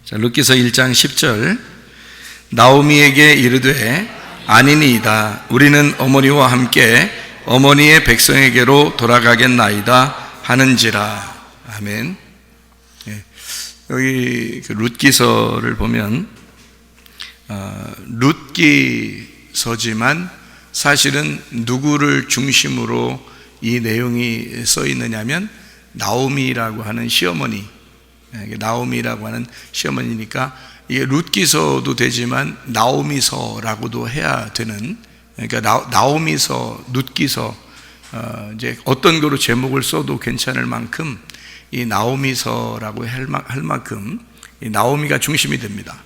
자, 룻기서 1장 10절. 나오미에게 이르되 아니니이다. 우리는 어머니와 함께 어머니의 백성에게로 돌아가겠나이다 하는지라. 아멘. 여기 그 룻기서를 보면 룻기서지만 사실은 누구를 중심으로 이 내용이 써 있느냐면 나오미라고 하는 시어머니, 나오미라고 하는 시어머니니까 이게 룻기서도 되지만 나오미서라고도 해야 되는, 그러니까 나오미서, 룻기서, 이제 어떤 거로 제목을 써도 괜찮을 만큼 이 나오미서라고 할 만큼 이 나오미가 중심이 됩니다.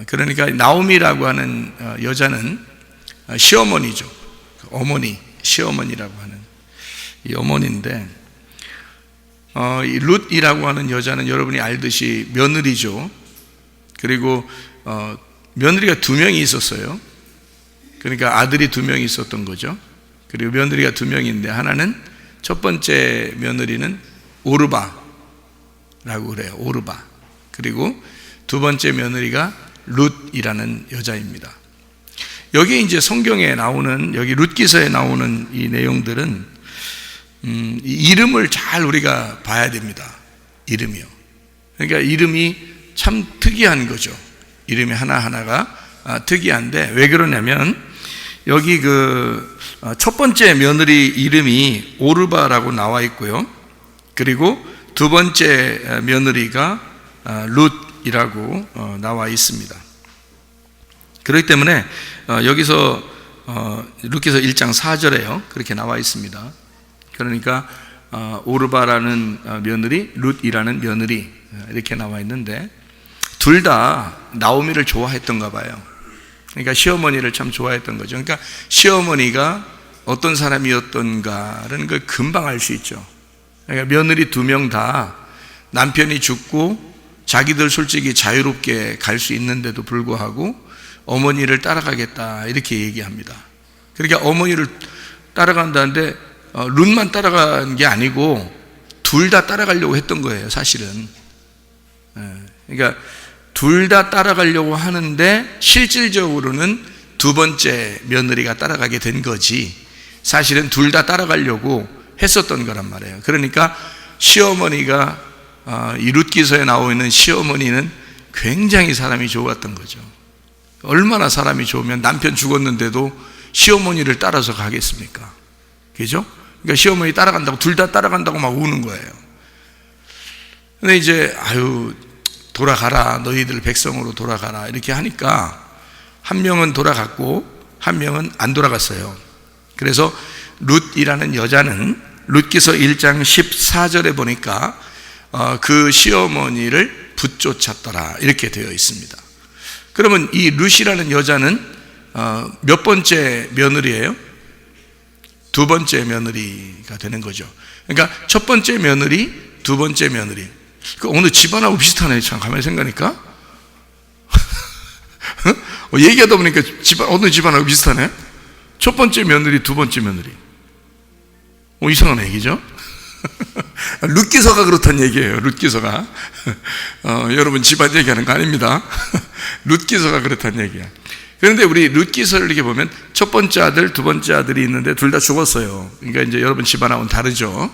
그러니까 나오미라고 하는 여자는 시어머니죠. 어머니, 시어머니라고 하는 이 어머니인데, 이 룻이라고 하는 여자는 여러분이 알듯이 며느리죠. 그리고 며느리가 2명이 있었어요. 그러니까 아들이 2명이 있었던 거죠. 그리고 며느리가 2명인데 하나는, 첫 번째 며느리는 오르바라고 그래요. 오르바. 그리고 두 번째 며느리가 룻이라는 여자입니다. 여기 이제 성경에 나오는, 여기 룻기서에 나오는 이 내용들은 이 이름을 잘 우리가 봐야 됩니다. 이름이요. 그러니까 이름이 참 특이한 거죠. 이름이 하나하나가 특이한데, 왜 그러냐면 여기 그 첫 번째 며느리 이름이 오르바라고 나와 있고요. 그리고 두 번째 며느리가 룻이라고 나와 있습니다. 그렇기 때문에 여기서 룻기서 1장 4절에요 그렇게 나와 있습니다. 그러니까 오르바라는 며느리, 룻이라는 며느리, 이렇게 나와 있는데 둘 다 나오미를 좋아했던가 봐요. 그러니까 시어머니를 참 좋아했던 거죠. 그러니까 시어머니가 어떤 사람이었던가라는 걸 금방 알 수 있죠. 그러니까 며느리 2명 다 남편이 죽고 자기들 솔직히 자유롭게 갈 수 있는데도 불구하고 어머니를 따라가겠다 이렇게 얘기합니다. 그러니까 어머니를 따라간다는데 룻만 따라간 게 아니고 둘 다 따라가려고 했던 거예요, 사실은. 그러니까 둘 다 따라가려고 하는데 실질적으로는 두 번째 며느리가 따라가게 된 거지, 사실은 둘 다 따라가려고 했었던 거란 말이에요. 그러니까 시어머니가, 이 룻기서에 나오고 있는 시어머니는 굉장히 사람이 좋았던 거죠. 얼마나 사람이 좋으면 남편 죽었는데도 시어머니를 따라서 가겠습니까? 그죠? 그러니까 시어머니 따라간다고, 둘 다 따라간다고 막 우는 거예요. 근데 이제 돌아가라, 너희들 백성으로 돌아가라 이렇게 하니까 한 명은 돌아갔고 한 명은 안 돌아갔어요. 그래서 룻이라는 여자는 룻기서 1장 14절에 보니까 그 시어머니를 붙쫓았더라 이렇게 되어 있습니다. 그러면 이 룻이라는 여자는 몇 번째 며느리예요? 두 번째 며느리가 되는 거죠. 그러니까 첫 번째 며느리, 두 번째 며느리. 오늘 집안하고 비슷하네. 참 가만히 생각하니까 얘기하다 보니까 어느 집안하고 비슷하네. 첫 번째 며느리, 두 번째 며느리. 이상한 얘기죠. 룻기서가 그렇다는 얘기예요. 룻기서가 여러분 집안 얘기하는 거 아닙니다. 룻기서가 그렇다는 얘기야. 그런데 우리 룻기서를 이렇게 보면 첫 번째 아들, 두 번째 아들이 있는데 둘 다 죽었어요. 그러니까 이제 여러분 집안하고는 다르죠.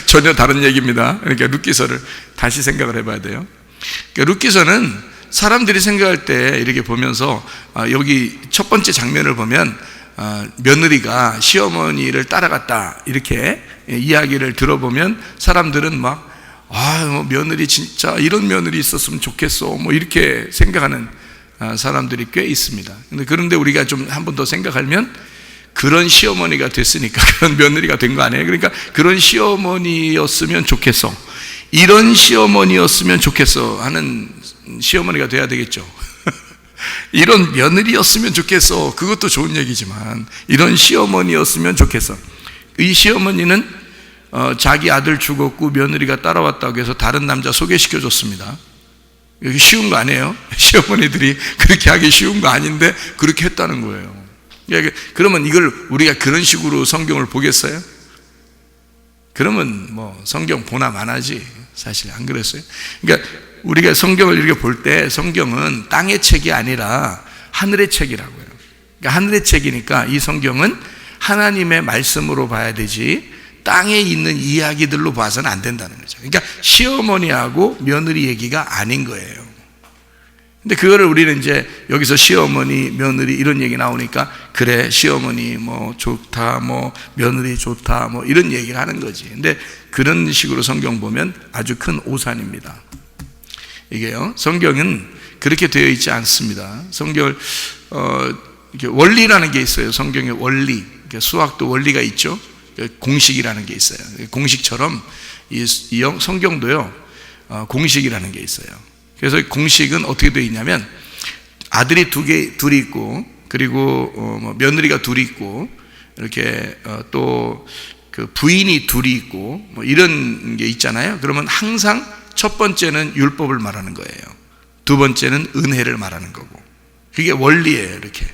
전혀 다른 얘기입니다. 그러니까 룻기서를 다시 생각을 해봐야 돼요. 그러니까 룻기서는 사람들이 생각할 때 이렇게 보면서 여기 첫 번째 장면을 보면 며느리가 시어머니를 따라갔다 이렇게 이야기를 들어보면 사람들은 막 며느리 진짜 이런 며느리 있었으면 좋겠어 뭐 이렇게 생각하는 사람들이 꽤 있습니다. 그런데 우리가 좀 한 번 더 생각하면 그런 시어머니가 됐으니까 그런 며느리가 된 거 아니에요? 그러니까 그런 시어머니였으면 좋겠어, 이런 시어머니였으면 좋겠어 하는 시어머니가 돼야 되겠죠. 이런 며느리였으면 좋겠어, 그것도 좋은 얘기지만 이런 시어머니였으면 좋겠어. 이 시어머니는 자기 아들 죽었고 며느리가 따라왔다고 해서 다른 남자 소개시켜줬습니다. 여기 쉬운 거 아니에요? 시어머니들이 그렇게 하기 쉬운 거 아닌데 그렇게 했다는 거예요. 그러면 이걸 우리가 그런 식으로 성경을 보겠어요? 그러면 뭐 성경 보나 마나지. 사실 안 그랬어요? 그러니까 우리가 성경을 이렇게 볼 때 성경은 땅의 책이 아니라 하늘의 책이라고요. 그러니까 하늘의 책이니까 이 성경은 하나님의 말씀으로 봐야 되지 땅에 있는 이야기들로 봐서는 안 된다는 거죠. 그러니까 시어머니하고 며느리 얘기가 아닌 거예요. 근데 그거를 우리는 이제 여기서 시어머니, 며느리 이런 얘기 나오니까 그래 시어머니 뭐 좋다, 뭐 며느리 좋다, 뭐 이런 얘기를 하는 거지. 근데 그런 식으로 성경 보면 아주 큰 오산입니다. 이게요, 성경은 그렇게 되어 있지 않습니다. 성경을 이렇게 원리라는 게 있어요. 성경의 원리, 수학도 원리가 있죠. 공식이라는 게 있어요. 공식처럼 이 성경도요 공식이라는 게 있어요. 그래서 공식은 어떻게 되어 있냐면 아들이 둘이 있고 그리고 며느리가 둘이 있고 이렇게 또 그 부인이 둘이 있고 뭐 이런 게 있잖아요. 그러면 항상 첫 번째는 율법을 말하는 거예요. 두 번째는 은혜를 말하는 거고. 그게 원리예요. 이렇게.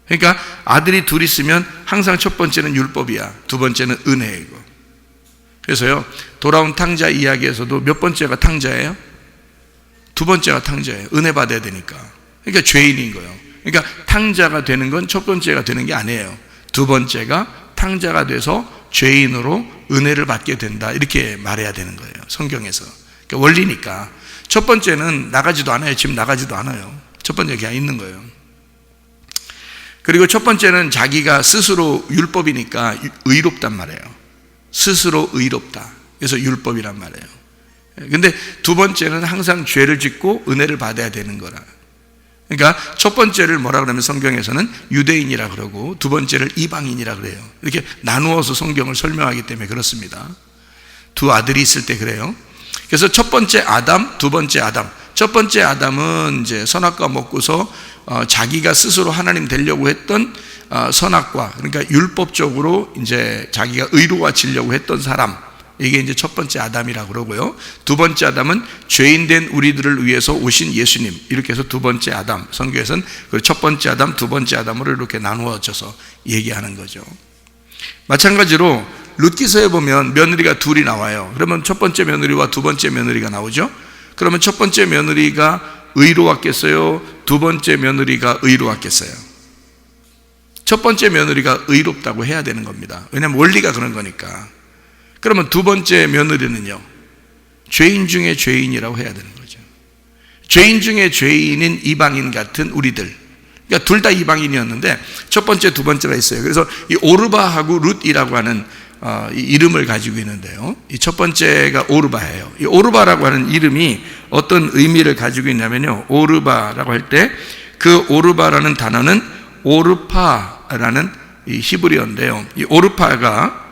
그러니까 아들이 둘 있으면 항상 첫 번째는 율법이야. 두 번째는 은혜이고. 그래서요, 돌아온 탕자 이야기에서도 몇 번째가 탕자예요? 두 번째가 탕자예요. 은혜 받아야 되니까. 그러니까 죄인인 거예요. 그러니까 탕자가 되는 건 첫 번째가 되는 게 아니에요. 두 번째가 탕자가 돼서 죄인으로 은혜를 받게 된다. 이렇게 말해야 되는 거예요. 성경에서. 그러니까 원리니까. 첫 번째는 나가지도 않아요. 지금 나가지도 않아요. 첫 번째 그냥 있는 거예요. 그리고 첫 번째는 자기가 스스로 율법이니까 의롭단 말이에요. 스스로 의롭다. 그래서 율법이란 말이에요. 근데 두 번째는 항상 죄를 짓고 은혜를 받아야 되는 거라. 그러니까 첫 번째를 뭐라 그러면 성경에서는 유대인이라 그러고 두 번째를 이방인이라 그래요. 이렇게 나누어서 성경을 설명하기 때문에 그렇습니다. 두 아들이 있을 때 그래요. 그래서 첫 번째 아담, 두 번째 아담. 첫 번째 아담은 이제 선악과 먹고서 자기가 스스로 하나님 되려고 했던 선악과, 그러니까 율법적으로 이제 자기가 의로워지려고 했던 사람. 이게 이제 첫 번째 아담이라고 그러고요. 두 번째 아담은 죄인 된 우리들을 위해서 오신 예수님. 이렇게 해서 두 번째 아담. 성경에서는 첫 번째 아담, 두 번째 아담으로 이렇게 나누어져서 얘기하는 거죠. 마찬가지로 룻기서에 보면 며느리가 둘이 나와요. 그러면 첫 번째 며느리와 두 번째 며느리가 나오죠. 그러면 첫 번째 며느리가 의로웠겠어요? 두 번째 며느리가 의로웠겠어요? 첫 번째 며느리가 의롭다고 해야 되는 겁니다. 왜냐하면 원리가 그런 거니까. 그러면 두 번째 며느리는요, 죄인 중에 죄인이라고 해야 되는 거죠. 죄인 중에 죄인인 이방인 같은 우리들. 그러니까 둘 다 이방인이었는데 첫 번째, 두 번째가 있어요. 그래서 이 오르바하고 룻이라고 하는 이 이름을 가지고 있는데요. 이 첫 번째가 오르바예요. 이 오르바라고 하는 이름이 어떤 의미를 가지고 있냐면요. 오르바라고 할 때 그 오르바라는 단어는 오르파라는 이 히브리어인데요. 이 오르파가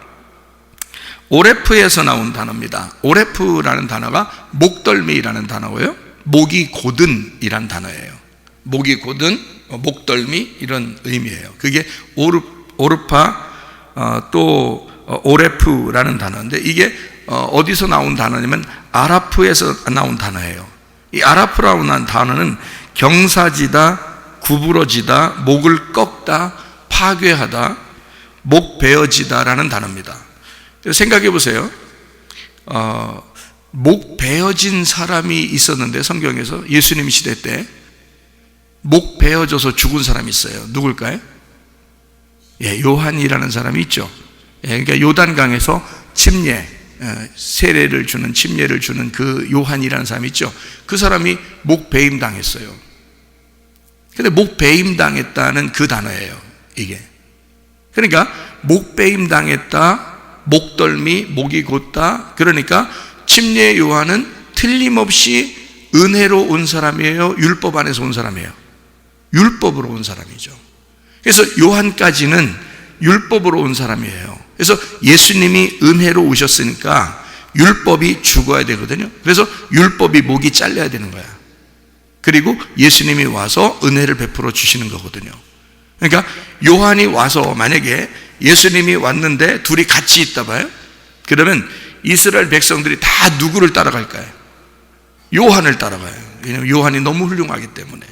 오레프에서 나온 단어입니다. 오레프라는 단어가 목덜미라는 단어고요. 목이 고든이란 단어예요. 목이 고든, 목덜미 이런 의미예요. 그게 오르파 또 오레프라는 단어인데 이게 어디서 나온 단어냐면 아라프에서 나온 단어예요. 이 아라프라고 한 단어는 경사지다, 구부러지다, 목을 꺾다, 파괴하다, 목 베어지다라는 단어입니다. 생각해 보세요. 목 베어진 사람이 있었는데 성경에서 예수님 시대 때 목 베어져서 죽은 사람이 있어요. 누굴까요? 예, 요한이라는 사람이 있죠. 예, 그러니까 요단강에서 세례를 주는 침례를 주는 그 요한이라는 사람이 있죠. 그 사람이 목 베임 당했어요. 근데 목 베임 당했다는 그 단어예요. 이게. 그러니까 목 베임 당했다. 목덜미, 목이 곧다. 그러니까 침례 요한은 틀림없이 은혜로 온 사람이에요? 율법 안에서 온 사람이에요? 율법으로 온 사람이죠. 그래서 요한까지는 율법으로 온 사람이에요. 그래서 예수님이 은혜로 오셨으니까 율법이 죽어야 되거든요. 그래서 율법이 목이 잘려야 되는 거야. 그리고 예수님이 와서 은혜를 베풀어 주시는 거거든요. 그러니까 요한이 와서 만약에 예수님이 왔는데 둘이 같이 있다 봐요. 그러면 이스라엘 백성들이 다 누구를 따라갈까요? 요한을 따라가요. 왜냐하면 요한이 너무 훌륭하기 때문에.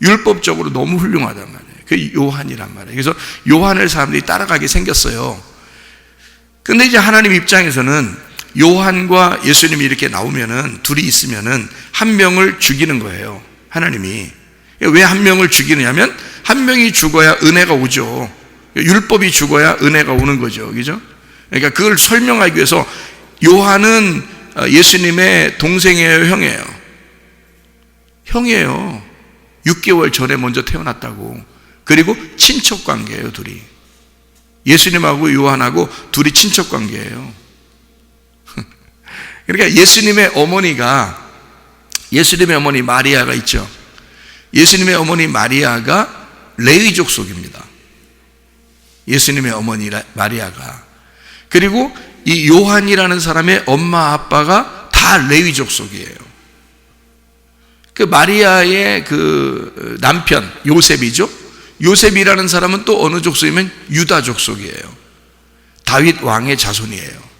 율법적으로 너무 훌륭하단 말이에요. 그 요한이란 말이에요. 그래서 요한을 사람들이 따라가게 생겼어요. 근데 이제 하나님 입장에서는 요한과 예수님이 이렇게 나오면은, 둘이 있으면은 한 명을 죽이는 거예요, 하나님이. 왜 한 명을 죽이느냐면, 한 명이 죽어야 은혜가 오죠. 율법이 죽어야 은혜가 오는 거죠. 그죠? 그러니까 그걸 설명하기 위해서, 요한은 예수님의 동생이에요, 형이에요? 형이에요. 6개월 전에 먼저 태어났다고. 그리고 친척 관계예요, 둘이. 예수님하고 요한하고 둘이 친척 관계예요. 그러니까 예수님의 어머니 마리아가 있죠. 예수님의 어머니 마리아가 레위 족속입니다. 예수님의 어머니 마리아가. 그리고 이 요한이라는 사람의 엄마 아빠가 다 레위 족속이에요. 그 마리아의 그 남편 요셉이죠. 요셉이라는 사람은 또 어느 족속이면 유다 족속이에요. 다윗 왕의 자손이에요.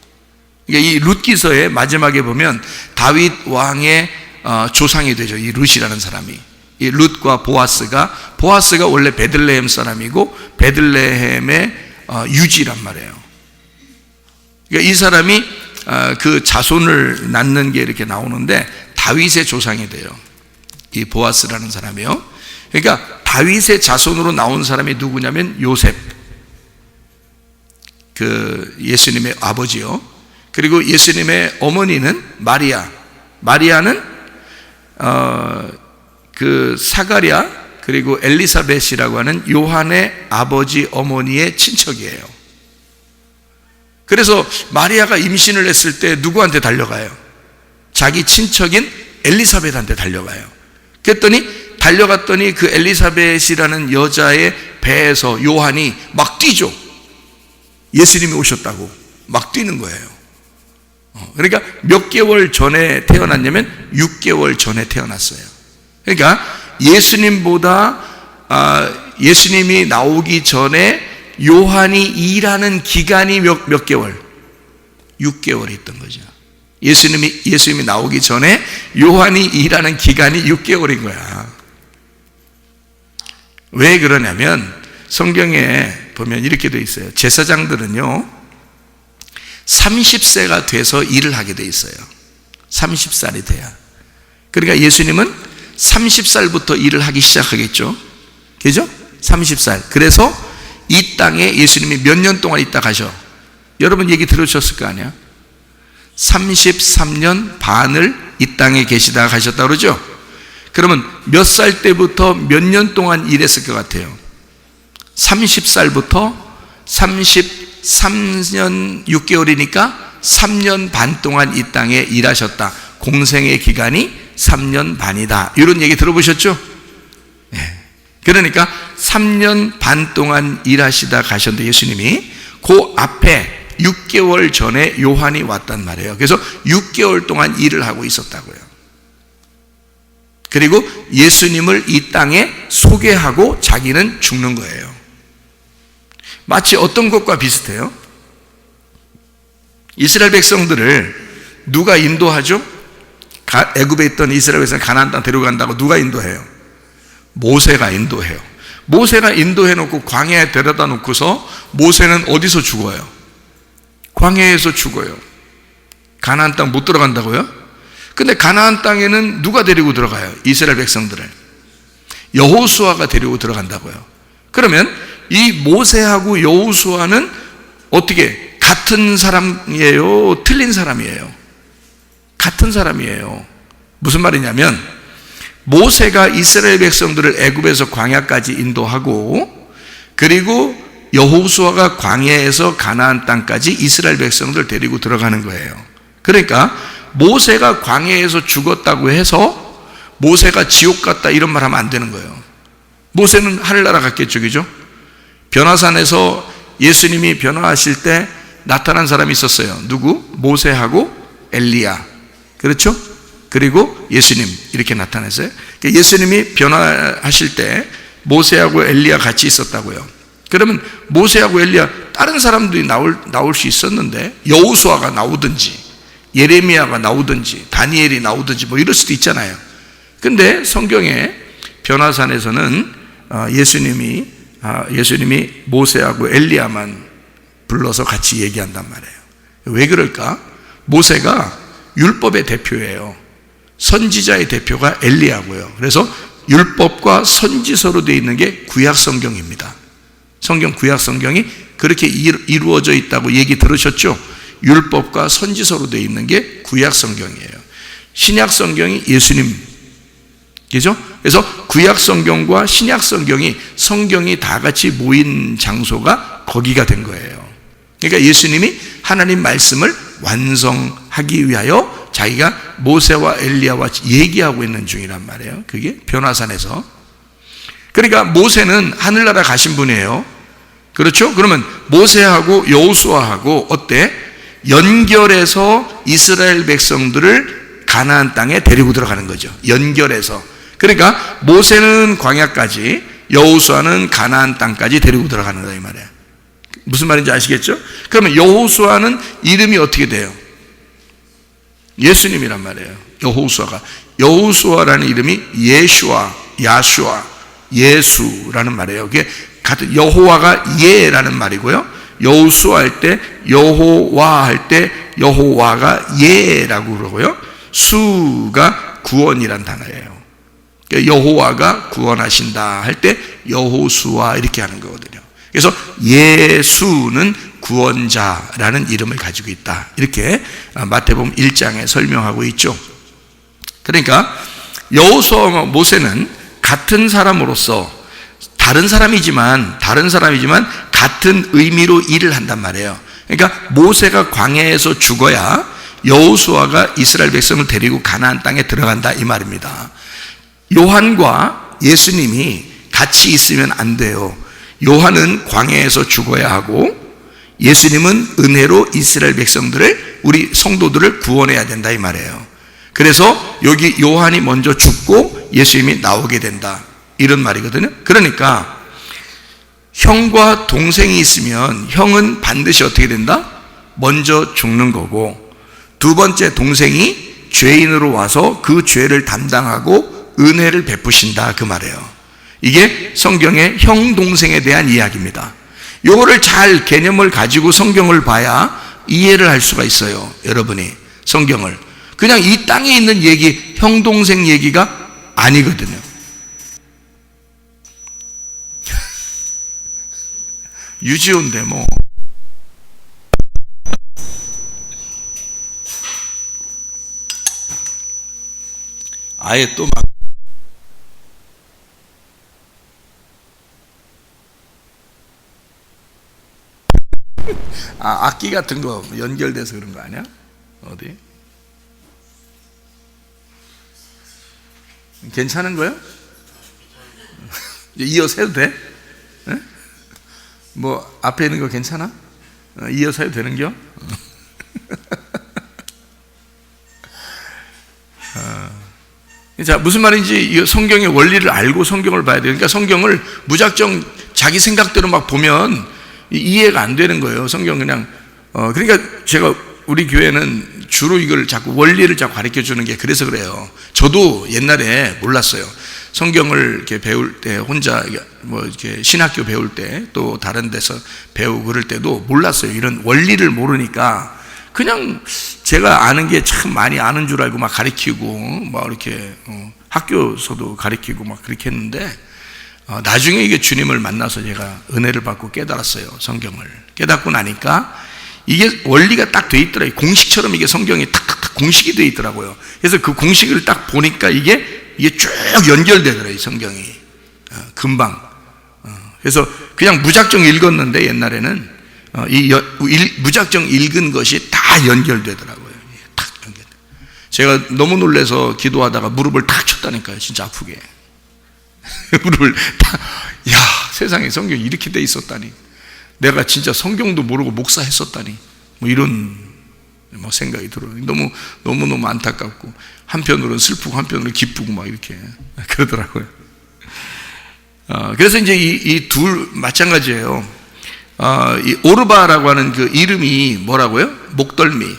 그러니까 이 룻기서의 마지막에 보면 다윗 왕의 조상이 되죠. 이 룻이라는 사람이. 이 룻과 보아스가 원래 베들레헴 사람이고 베들레헴의 유지란 말이에요. 그러니까 이 사람이 그 자손을 낳는 게 이렇게 나오는데 다윗의 조상이 돼요. 이 보아스라는 사람이요. 그러니까 다윗의 자손으로 나온 사람이 누구냐면 요셉, 그 예수님의 아버지요. 그리고 예수님의 어머니는 마리아는 그 사가랴 그리고 엘리사벳이라고 하는 요한의 아버지 어머니의 친척이에요. 그래서 마리아가 임신을 했을 때 누구한테 달려가요? 자기 친척인 엘리사벳한테 달려가요. 달려갔더니 그 엘리사벳이라는 여자의 배에서 요한이 막 뛰죠. 예수님이 오셨다고 막 뛰는 거예요. 그러니까 몇 개월 전에 태어났냐면 6개월 전에 태어났어요. 그러니까 예수님이 나오기 전에 요한이 일하는 기간이 몇 개월? 6개월이 있던 거죠. 예수님이 나오기 전에 요한이 일하는 기간이 6개월인 거야. 왜 그러냐면 성경에 보면 이렇게 돼 있어요. 제사장들은요 30세가 돼서 일을 하게 돼 있어요. 30살이 돼야. 그러니까 예수님은 30살부터 일을 하기 시작하겠죠. 그죠? 30살. 그래서 이 땅에 예수님이 몇 년 동안 있다 가셔? 여러분 얘기 들으셨을 거 아니야? 33년 반을 이 땅에 계시다가 가셨다 그러죠? 그러면 몇 살 때부터 몇 년 동안 일했을 것 같아요? 30살부터 33년 6개월이니까 3년 반 동안 이 땅에 일하셨다. 공생의 기간이 3년 반이다. 이런 얘기 들어보셨죠? 네. 그러니까 3년 반 동안 일하시다 가셨는데 예수님이 그 앞에 6개월 전에 요한이 왔단 말이에요. 그래서 6개월 동안 일을 하고 있었다고요. 그리고 예수님을 이 땅에 소개하고 자기는 죽는 거예요. 마치 어떤 것과 비슷해요? 이스라엘 백성들을 누가 인도하죠? 애굽에 있던 이스라엘 백성 가나안 땅 데려간다고 누가 인도해요? 모세가 인도해요. 모세가 인도해 놓고 광야에 데려다 놓고서 모세는 어디서 죽어요? 광야에서 죽어요. 가나안 땅 못 들어간다고요? 근데 가나안 땅에는 누가 데리고 들어가요? 이스라엘 백성들을 여호수아가 데리고 들어간다고요. 그러면 이 모세하고 여호수아는 어떻게 같은 사람이에요? 틀린 사람이에요? 같은 사람이에요. 무슨 말이냐면 모세가 이스라엘 백성들을 애굽에서 광야까지 인도하고 그리고 여호수아가 광야에서 가나안 땅까지 이스라엘 백성들 데리고 들어가는 거예요. 그러니까 모세가 광야에서 죽었다고 해서 모세가 지옥 갔다 이런 말 하면 안 되는 거예요. 모세는 하늘나라 갔겠죠, 그죠? 변화산에서 예수님이 변화하실 때 나타난 사람이 있었어요. 누구? 모세하고 엘리야. 그렇죠? 그리고 예수님 이렇게 나타났어요. 예수님이 변화하실 때 모세하고 엘리야 같이 있었다고요. 그러면 모세하고 엘리야 다른 사람들이 나올 수 있었는데 여호수아가 나오든지 예레미야가 나오든지 다니엘이 나오든지 뭐 이럴 수도 있잖아요. 근데 성경에 변화산에서는 예수님이 모세하고 엘리야만 불러서 같이 얘기한단 말이에요. 왜 그럴까? 모세가 율법의 대표예요. 선지자의 대표가 엘리야고요. 그래서 율법과 선지서로 되어 있는 게 구약 성경입니다. 구약 성경이 그렇게 이루어져 있다고 얘기 들으셨죠? 율법과 선지서로 되어 있는 게 구약 성경이에요. 신약 성경이 예수님, 그죠? 그래서 구약 성경과 신약 성경이 다 같이 모인 장소가 거기가 된 거예요. 그러니까 예수님이 하나님 말씀을 완성하기 위하여 자기가 모세와 엘리야와 얘기하고 있는 중이란 말이에요. 그게 변화산에서. 그러니까 모세는 하늘나라 가신 분이에요. 그렇죠? 그러면 모세하고 여호수아하고 어때? 연결해서 이스라엘 백성들을 가나안 땅에 데리고 들어가는 거죠. 연결해서. 그러니까 모세는 광야까지, 여호수아는 가나안 땅까지 데리고 들어가는 거다 이 말이에요. 무슨 말인지 아시겠죠? 그러면 여호수아는 이름이 어떻게 돼요? 예수님이란 말이에요. 여호수아라는 이름이 예슈아, 야슈아, 예수라는 말이에요. 그게 같은 여호와가 예라는 말이고요. 여호수아 할 때, 여호와 할 때 여호와가 예라고 그러고요. 수가 구원이란 단어예요. 그러니까 여호와가 구원하신다 할 때 여호수아 이렇게 하는 거거든요. 그래서 예수는 구원자라는 이름을 가지고 있다. 이렇게 마태복음 1장에 설명하고 있죠. 그러니까 여호수아와 모세는 같은 사람으로서 다른 사람이지만 같은 의미로 일을 한단 말이에요. 그러니까 모세가 광야에서 죽어야 여호수아가 이스라엘 백성을 데리고 가나안 땅에 들어간다 이 말입니다. 요한과 예수님이 같이 있으면 안 돼요. 요한은 광야에서 죽어야 하고 예수님은 은혜로 이스라엘 백성들을, 우리 성도들을 구원해야 된다 이 말이에요. 그래서 여기 요한이 먼저 죽고 예수님이 나오게 된다 이런 말이거든요. 그러니까 형과 동생이 있으면 형은 반드시 어떻게 된다? 먼저 죽는 거고, 두 번째 동생이 죄인으로 와서 그 죄를 담당하고 은혜를 베푸신다 그 말이에요. 이게 성경의 형 동생에 대한 이야기입니다. 요거를 잘 개념을 가지고 성경을 봐야 이해를 할 수가 있어요. 여러분이 성경을 그냥 이 땅에 있는 얘기, 형 동생 얘기가 아니거든요. 유지온데 뭐 아예 또 막 악기 같은 거 연결돼서 그런 거 아니야? 어디? 괜찮은 거요? 이어서 해도 돼? 네? 뭐 앞에 있는 거 괜찮아? 이어서 해도 되는겨? 자, 무슨 말인지 성경의 원리를 알고 성경을 봐야 돼요. 그러니까 성경을 무작정 자기 생각대로 막 보면 이해가 안 되는 거예요. 성경 그냥 그러니까 제가 우리 교회는 주로 이걸 자꾸 원리를 자꾸 가르쳐 주는 게 그래서 그래요. 저도 옛날에 몰랐어요. 성경을 이렇게 배울 때 혼자 뭐 이렇게 신학교 배울 때 또 다른 데서 배우고 그럴 때도 몰랐어요. 이런 원리를 모르니까 그냥 제가 아는 게 참 많이 아는 줄 알고 막 가르치고 막 이렇게 학교에서도 가르치고 막 그렇게 했는데 나중에 이게 주님을 만나서 제가 은혜를 받고 깨달았어요. 성경을 깨닫고 나니까 이게 원리가 딱 돼 있더라고요. 공식처럼 이게 성경이 탁탁탁 공식이 돼 있더라고요. 그래서 그 공식을 딱 보니까 이게 쭉 연결되더라고요. 성경이 금방. 그래서 그냥 무작정 읽었는데 옛날에는 무작정 읽은 것이 다 연결되더라고요. 탁 연결. 제가 너무 놀라서 기도하다가 무릎을 탁 쳤다니까요. 진짜 아프게. 무릎을 탁. 야, 세상에 성경이 이렇게 돼 있었다니. 내가 진짜 성경도 모르고 목사했었다니. 뭐 이런 생각이 들어요. 너무 안타깝고 한편으로는 슬프고 한편으로는 기쁘고 막 이렇게 그러더라고요. 그래서 이제 이 둘 마찬가지예요. 이 오르바라고 하는 그 이름이 뭐라고요? 목덜미,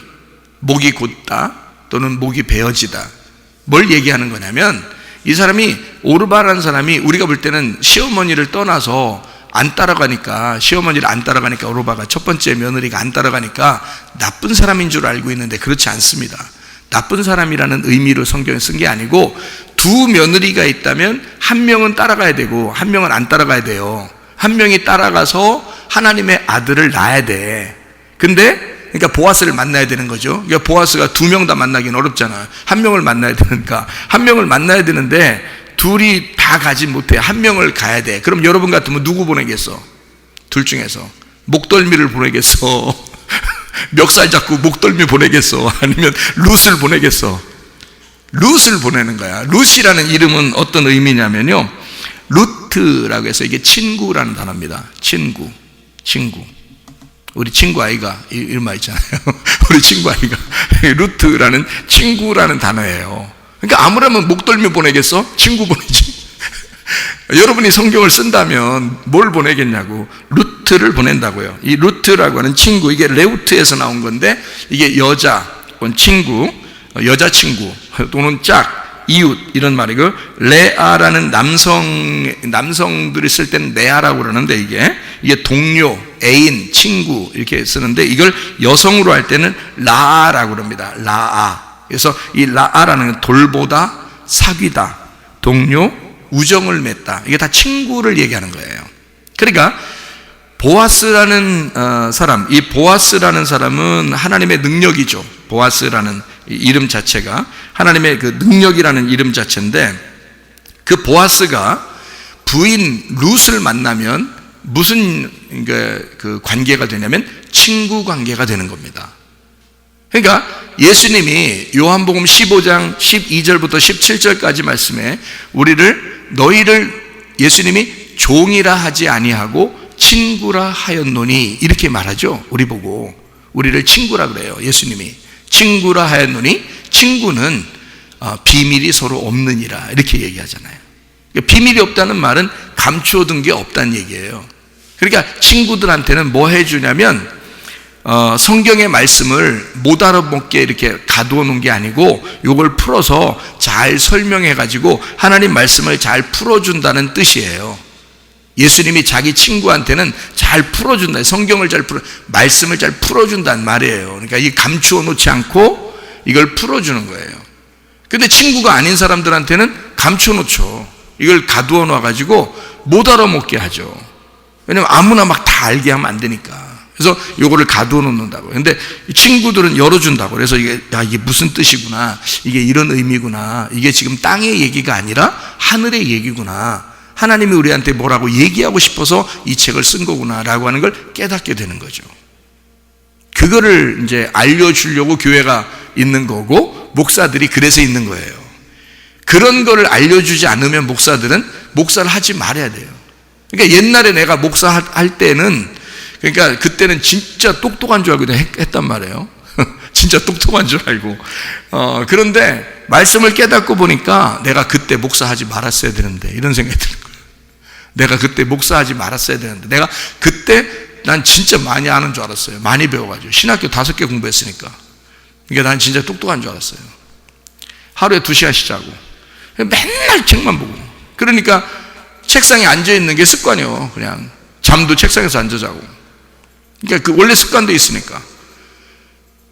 목이 곧다 또는 목이 베어지다. 뭘 얘기하는 거냐면 이 사람이 오르바라는 사람이 우리가 볼 때는 시어머니를 떠나서 안 따라가니까, 시어머니를 안 따라가니까, 오르바가 첫 번째 며느리가 안 따라가니까 나쁜 사람인 줄 알고 있는데 그렇지 않습니다. 나쁜 사람이라는 의미로 성경에 쓴 게 아니고, 두 며느리가 있다면 한 명은 따라가야 되고 한 명은 안 따라가야 돼요. 한 명이 따라가서 하나님의 아들을 낳아야 돼. 근데 그러니까 보아스를 만나야 되는 거죠. 그러니까 보아스가 두 명 다 만나기는 어렵잖아요. 한 명을 만나야 되니까. 한 명을 만나야 되는데 둘이 다 가지 못해. 한 명을 가야 돼. 그럼 여러분 같으면 누구 보내겠어? 둘 중에서 목덜미를 보내겠어? 멱살 잡고 목덜미 보내겠어? 아니면 룻을 보내겠어? 룻을 보내는 거야. 룻이라는 이름은 어떤 의미냐면요, 루트라고 해서 이게 친구라는 단어입니다. 친구. 우리 친구 아이가 이런 말 있잖아요. 우리 친구 아이가 루트라는 친구라는 단어예요. 그러니까 아무라면 목덜미 보내겠어? 친구 보내지. 여러분이 성경을 쓴다면 뭘 보내겠냐고, 루트를 보낸다고요. 이 루트라고 하는 친구, 이게 레우트에서 나온 건데, 이게 여자, 친구, 여자친구 또는 짝, 이웃 이런 말이고, 레아라는 남성들이 쓸 때는 레아라고 그러는데, 이게 동료, 애인, 친구 이렇게 쓰는데, 이걸 여성으로 할 때는 라아라고 그럽니다. 라아. 그래서 이 라아라는 건 돌보다, 사귀다, 동료, 우정을 맺다, 이게 다 친구를 얘기하는 거예요. 그러니까 보아스라는 사람, 이 보아스라는 사람은 하나님의 능력이죠. 보아스라는 이름 자체가 하나님의 그 능력이라는 이름 자체인데, 그 보아스가 부인 룻을 만나면 무슨 그 관계가 되냐면 친구 관계가 되는 겁니다. 그러니까 예수님이 요한복음 15장 12절부터 17절까지 말씀에 너희를 예수님이 종이라 하지 아니하고 친구라 하였노니 이렇게 말하죠. 우리 보고 우리를 친구라 그래요. 예수님이 친구라 하였노니, 친구는 비밀이 서로 없느니라 이렇게 얘기하잖아요. 비밀이 없다는 말은 감추어둔 게 없다는 얘기예요. 그러니까 친구들한테는 뭐 해주냐면 성경의 말씀을 못 알아먹게 이렇게 가두어 놓은 게 아니고, 이걸 풀어서 잘 설명해 가지고 하나님 말씀을 잘 풀어준다는 뜻이에요. 예수님이 자기 친구한테는 잘 풀어준다, 성경을 말씀을 잘 풀어준다는 말이에요. 그러니까 이 감추어 놓지 않고 이걸 풀어주는 거예요. 근데 친구가 아닌 사람들한테는 감추어 놓죠. 이걸 가두어 놔 가지고 못 알아먹게 하죠. 왜냐면 아무나 막 다 알게 하면 안 되니까. 그래서 요거를 가두어 놓는다고. 근데 친구들은 열어준다고. 그래서 이게 무슨 뜻이구나, 이게 이런 의미구나, 이게 지금 땅의 얘기가 아니라 하늘의 얘기구나, 하나님이 우리한테 뭐라고 얘기하고 싶어서 이 책을 쓴 거구나 라고 하는 걸 깨닫게 되는 거죠. 그거를 이제 알려주려고 교회가 있는 거고, 목사들이 그래서 있는 거예요. 그런 거를 알려주지 않으면 목사들은 목사를 하지 말아야 돼요. 그러니까 옛날에 내가 목사할 때는, 그러니까 그때는 진짜 똑똑한 줄 알고 했단 말이에요. 진짜 똑똑한 줄 알고. 그런데 말씀을 깨닫고 보니까 내가 그때 목사하지 말았어야 되는데, 이런 생각이 드는 거예요. 내가 그때 목사하지 말았어야 되는데, 내가 그때 난 진짜 많이 아는 줄 알았어요. 많이 배워가지고 신학교 5개 공부했으니까. 그러니까 난 진짜 똑똑한 줄 알았어요. 하루에 2시간씩 자고 맨날 책만 보고, 그러니까 책상에 앉아있는 게 습관이요. 그냥 잠도 책상에서 앉아 자고. 그러니까 그 원래 습관도 있으니까.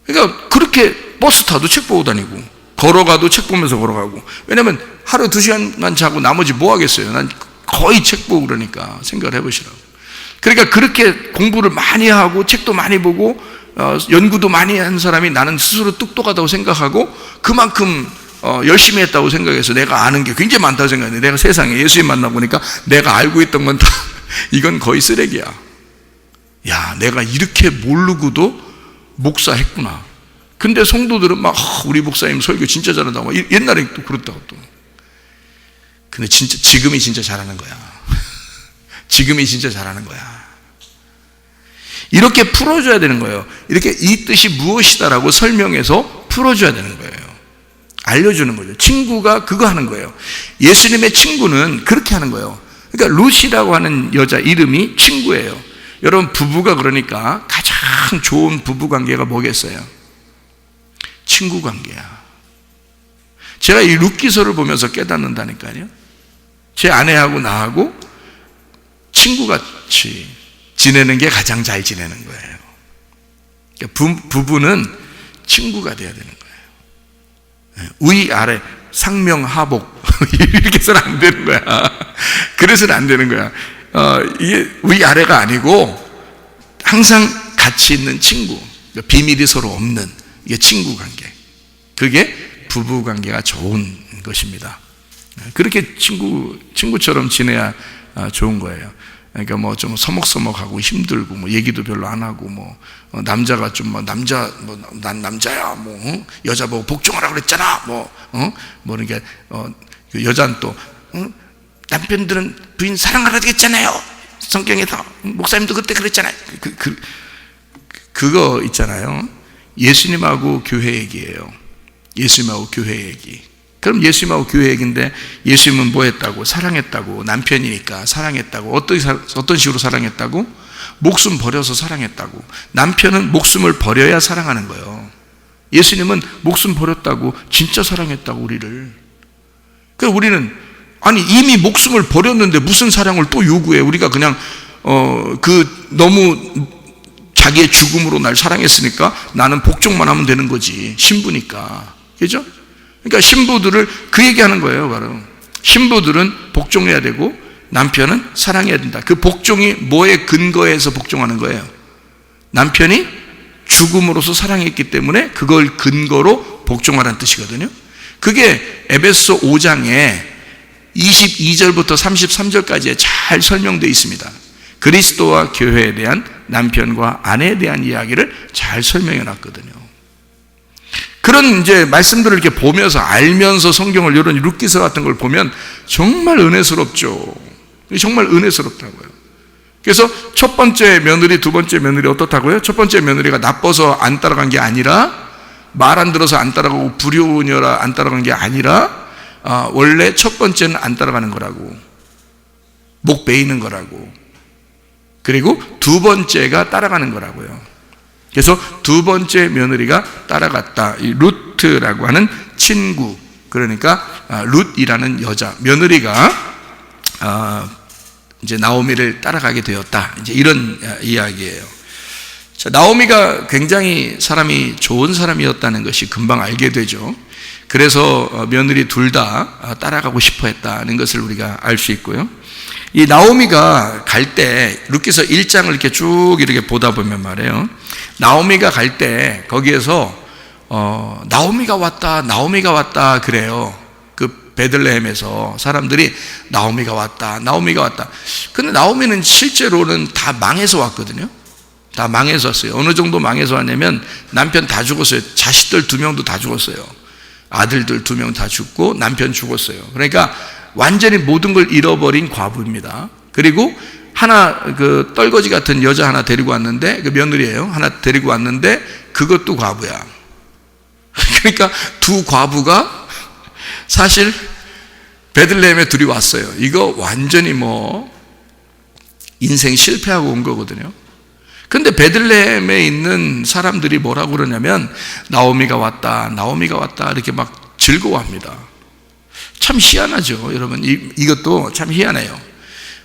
그러니까 그렇게 버스 타도 책 보고 다니고, 걸어가도 책 보면서 걸어가고. 왜냐면 하루에 2시간만 자고 나머지 뭐 하겠어요. 난 거의 책 보고 그러니까 생각을 해보시라고. 그러니까 그렇게 공부를 많이 하고 책도 많이 보고 연구도 많이 한 사람이 나는 스스로 똑똑하다고 생각하고, 그만큼 열심히 했다고 생각해서 내가 아는 게 굉장히 많다고 생각했는데, 내가 세상에 예수님 만나보니까 내가 알고 있던 건 다 이건 거의 쓰레기야. 야, 내가 이렇게 모르고도 목사했구나. 근데 성도들은 막 우리 목사님 설교 진짜 잘한다고, 옛날에 또 그렇다고 또. 근데 진짜 지금이 진짜 잘하는 거야. 지금이 진짜 잘하는 거야. 이렇게 풀어줘야 되는 거예요. 이렇게 이 뜻이 무엇이다라고 설명해서 풀어줘야 되는 거예요. 알려주는 거죠. 친구가 그거 하는 거예요. 예수님의 친구는 그렇게 하는 거예요. 그러니까 룻이라고 하는 여자 이름이 친구예요. 여러분, 부부가 그러니까 가장 좋은 부부 관계가 뭐겠어요? 친구 관계야. 제가 이 룻기서를 보면서 깨닫는다니까요. 제 아내하고 나하고 친구같이 지내는 게 가장 잘 지내는 거예요. 그러니까 부부는 친구가 돼야 되는 거예요. 위아래 상명하복 이렇게 해서는 안 되는 거야. 그래서는 안 되는 거야. 이게 위아래가 아니고 항상 같이 있는 친구, 비밀이 서로 없는 이게 친구 관계. 그게 부부 관계가 좋은 것입니다. 그렇게 친구처럼 지내야 좋은 거예요. 그러니까 뭐 좀 서먹서먹하고 힘들고 뭐 얘기도 별로 안 하고 뭐 남자가 좀 뭐 난 남자야 뭐 여자 보고 복종하라 그랬잖아 뭐 그러니까 그 여자는 또 남편들은 부인 사랑하라 그랬잖아요. 성경에서 목사님도 그때 그랬잖아요. 그거 있잖아요. 예수님하고 교회 얘기예요. 예수님하고 교회 얘기. 그럼 예수님하고 교회 얘기인데 예수님은 뭐 했다고? 사랑했다고. 남편이니까 사랑했다고. 어떤 식으로 사랑했다고? 목숨 버려서 사랑했다고. 남편은 목숨을 버려야 사랑하는 거예요. 예수님은 목숨 버렸다고 진짜 사랑했다고 우리를. 그래서 우리는 아니 이미 목숨을 버렸는데 무슨 사랑을 또 요구해. 우리가 그냥 너무 자기의 죽음으로 날 사랑했으니까 나는 복종만 하면 되는 거지. 신부니까. 그죠? 그러니까 신부들을 그 얘기하는 거예요. 바로 신부들은 복종해야 되고 남편은 사랑해야 된다. 그 복종이 뭐에 근거해서 복종하는 거예요? 남편이 죽음으로써 사랑했기 때문에 그걸 근거로 복종하라는 뜻이거든요. 그게 에베소 5장에 22절부터 33절까지에 잘 설명되어 있습니다. 그리스도와 교회에 대한 남편과 아내에 대한 이야기를 잘 설명해 놨거든요. 그런 이제 말씀들을 이렇게 보면서 알면서 성경을 이런 룻기서 같은 걸 보면 정말 은혜스럽죠. 정말 은혜스럽다고요. 그래서 첫 번째 며느리, 두 번째 며느리 어떻다고요? 첫 번째 며느리가 나빠서 안 따라간 게 아니라 말 안 들어서 안 따라가고 불효녀라 안 따라간 게 아니라 원래 첫 번째는 안 따라가는 거라고. 목 베이는 거라고. 그리고 두 번째가 따라가는 거라고요. 그래서 두 번째 며느리가 따라갔다. 이 루트라고 하는 친구, 그러니까 룻이라는 여자 며느리가 이제 나오미를 따라가게 되었다. 이제 이런 이야기예요. 자, 나오미가 굉장히 사람이 좋은 사람이었다는 것이 금방 알게 되죠. 그래서 며느리 둘 다 따라가고 싶어 했다는 것을 우리가 알 수 있고요. 이 나오미가 갈 때 룻기서 1장을 이렇게 쭉 이렇게 보다 보면 말이에요. 나오미가 갈 때 거기에서 나오미가 왔다 그래요. 그 베들레헴에서 사람들이 나오미가 왔다. 근데 나오미는 실제로는 다 망해서 왔거든요. 다 망해서 왔어요. 어느 정도 망해서 왔냐면 남편 다 죽었어요. 자식들 2명도 다 죽었어요. 아들들 2명 다 죽고 남편 죽었어요. 그러니까 완전히 모든 걸 잃어버린 과부입니다. 그리고 하나 그 떨거지 같은 여자 하나 데리고 왔는데, 그 며느리예요. 하나 데리고 왔는데 그것도 과부야. 그러니까 두 과부가 사실 베들레헴에 둘이 왔어요. 이거 완전히 뭐 인생 실패하고 온 거거든요. 근데 베들레헴에 있는 사람들이 뭐라고 그러냐면 나오미가 왔다 이렇게 막 즐거워합니다. 참 희한하죠, 여러분. 이것도 참 희한해요.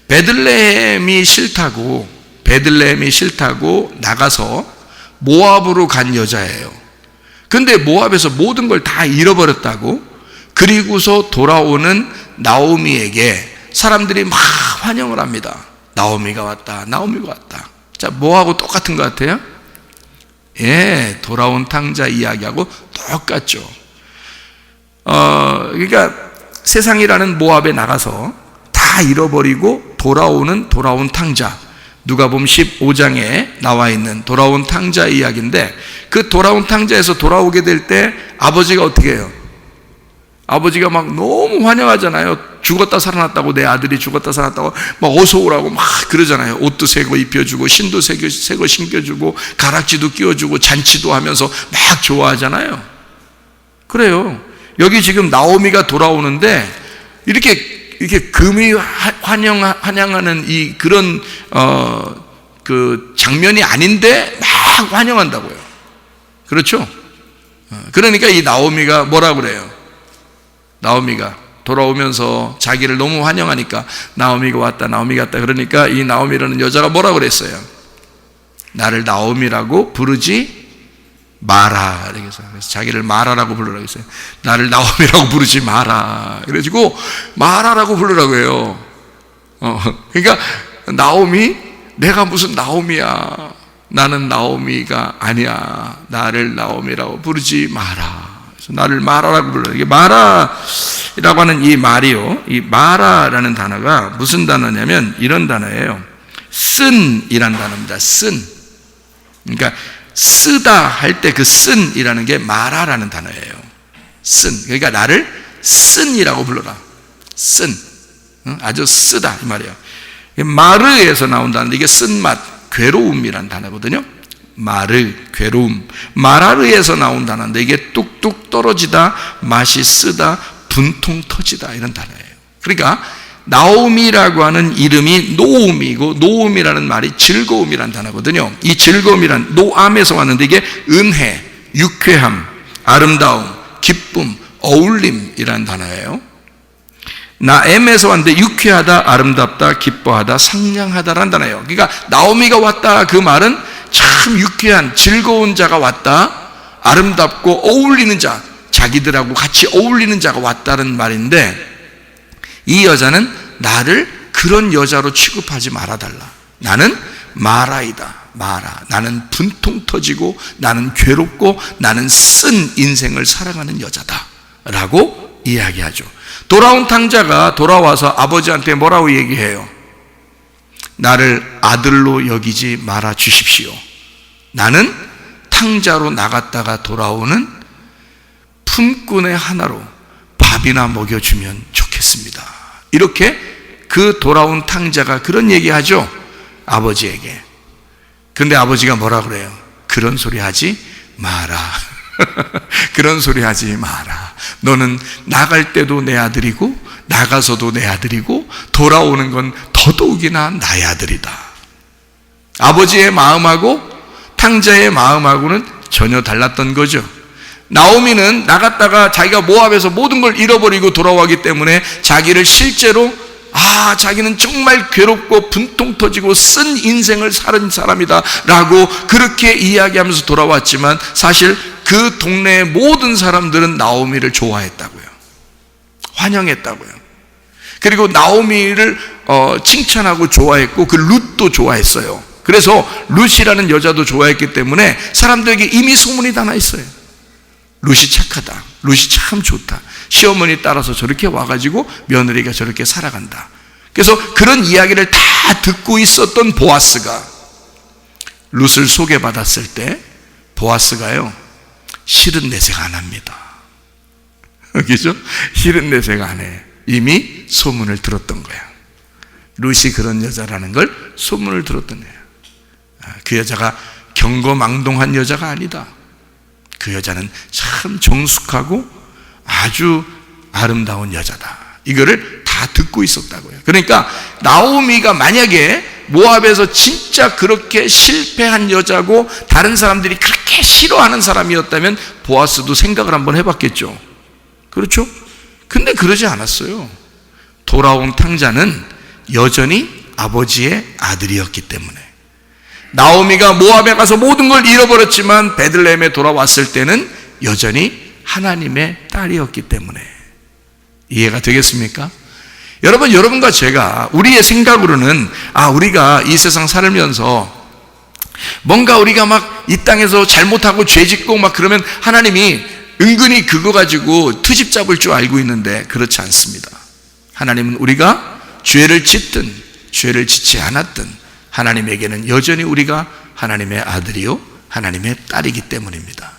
베들레헴이 싫다고 나가서 모압으로 간 여자예요. 근데 모압에서 모든 걸 다 잃어버렸다고, 그리고서 돌아오는 나오미에게 사람들이 막 환영을 합니다. 나오미가 왔다. 자, 뭐하고 똑같은 것 같아요? 예, 돌아온 탕자 이야기하고 똑같죠. 그러니까 세상이라는 모압에 나가서 다 잃어버리고 돌아온 탕자, 누가복음 15장에 나와 있는 돌아온 탕자 이야기인데, 그 돌아온 탕자에서 돌아오게 될 때 아버지가 어떻게 해요? 아버지가 막 너무 환영하잖아요. 죽었다 살아났다고, 내 아들이 죽었다 살아났다고 막 어서 오라고 막 그러잖아요. 옷도 새 거 입혀주고 신도 새 거 신겨주고 가락지도 끼워주고 잔치도 하면서 막 좋아하잖아요. 그래요. 여기 지금 나오미가 돌아오는데 이렇게 금이 환영하는 이 그런 그 장면이 아닌데 막 환영한다고요. 그렇죠? 그러니까 이 나오미가 뭐라 그래요? 나오미가 돌아오면서 자기를 너무 환영하니까 나오미가 왔다, 나오미가 왔다. 그러니까 이 나오미라는 여자가 뭐라고 그랬어요? 나를 나오미라고 부르지 마라. 그래서 자기를 마라라고 부르라고 했어요. 나를 나오미라고 부르지 마라. 그래가지고 마라라고 부르라고 해요. 그러니까 나오미, 내가 무슨 나오미야. 나는 나오미가 아니야. 나를 나오미라고 부르지 마라. 그래서 나를 마라라고 불러요. 이게 마라라고 하는 이 말이요, 이 마라라는 단어가 무슨 단어냐면 이런 단어예요. 쓴이라는 단어입니다. 쓴. 그러니까 쓰다 할 때 그 쓴이라는 게 마라라는 단어예요. 쓴. 그러니까 나를 쓴이라고 불러라. 쓴. 아주 쓰다 이 말이에요. 마르에서 나온다는데 이게 쓴맛, 괴로움이라는 단어거든요. 마르, 괴로움. 마라르에서 나온 단어인데 이게 뚝뚝 떨어지다, 맛이 쓰다, 분통 터지다 이런 단어예요. 그러니까 나오미라고 하는 이름이 노음이고, 노음이라는 말이 즐거움이라는 단어거든요. 이 즐거움이란 노암에서 왔는데 이게 은혜, 유쾌함, 아름다움, 기쁨, 어울림이라는 단어예요. 나엠에서 왔는데 유쾌하다, 아름답다, 기뻐하다, 상냥하다라는 단어예요. 그러니까 나오미가 왔다, 그 말은 참 유쾌한, 즐거운 자가 왔다, 아름답고 어울리는 자, 자기들하고 같이 어울리는 자가 왔다는 말인데, 이 여자는 나를 그런 여자로 취급하지 말아달라. 나는 마라이다. 마라. 나는 분통 터지고, 나는 괴롭고, 나는 쓴 인생을 살아가는 여자다 라고 이야기하죠. 돌아온 탕자가 돌아와서 아버지한테 뭐라고 얘기해요? 나를 아들로 여기지 말아 주십시오. 나는 탕자로 나갔다가 돌아오는 품꾼의 하나로 밥이나 먹여주면 좋겠습니다. 이렇게 그 돌아온 탕자가 그런 얘기하죠, 아버지에게. 근데 아버지가 뭐라 그래요? 그런 소리 하지 마라. 그런 소리 하지 마라. 너는 나갈 때도 내 아들이고 나가서도 내 아들이고 돌아오는 건 더더욱이나 나의 아들이다. 아버지의 마음하고 탕자의 마음하고는 전혀 달랐던 거죠. 나오미는 나갔다가 자기가 모압에서 모든 걸 잃어버리고 돌아오기 때문에 자기를 실제로 자기는 정말 괴롭고 분통 터지고 쓴 인생을 살은 사람이다 라고 그렇게 이야기하면서 돌아왔지만, 사실 그 동네의 모든 사람들은 나오미를 좋아했다고요. 환영했다고요. 그리고 나오미를 칭찬하고 좋아했고, 그 룻도 좋아했어요. 그래서 룻이라는 여자도 좋아했기 때문에 사람들에게 이미 소문이 다 나 있어요. 룻이 착하다, 룻이 참 좋다, 시어머니 따라서 저렇게 와가지고 며느리가 저렇게 살아간다. 그래서 그런 이야기를 다 듣고 있었던 보아스가 룻을 소개받았을 때 보아스가요, 싫은 내색 안 합니다. 그죠? 싫은 내색 안 해. 이미 소문을 들었던 거야. 룻이 그런 여자라는 걸 소문을 들었던 거야. 그 여자가 경거망동한 여자가 아니다. 그 여자는 참 정숙하고 아주 아름다운 여자다. 이거를 다 듣고 있었다고요. 그러니까 나오미가 만약에 모압에서 진짜 그렇게 실패한 여자고 다른 사람들이 그렇게 싫어하는 사람이었다면 보아스도 생각을 한번 해봤겠죠. 그렇죠? 근데 그러지 않았어요. 돌아온 탕자는 여전히 아버지의 아들이었기 때문에. 나오미가 모압에 가서 모든 걸 잃어버렸지만 베들레헴에 돌아왔을 때는 여전히 하나님의 딸이었기 때문에. 이해가 되겠습니까? 여러분과 제가 우리의 생각으로는 우리가 이 세상 살면서 뭔가 우리가 막 이 땅에서 잘못하고 죄짓고 막 그러면 하나님이 은근히 그거 가지고 트집 잡을 줄 알고 있는데 그렇지 않습니다. 하나님은 우리가 죄를 짓든 죄를 짓지 않았든 하나님에게는 여전히 우리가 하나님의 아들이요 하나님의 딸이기 때문입니다.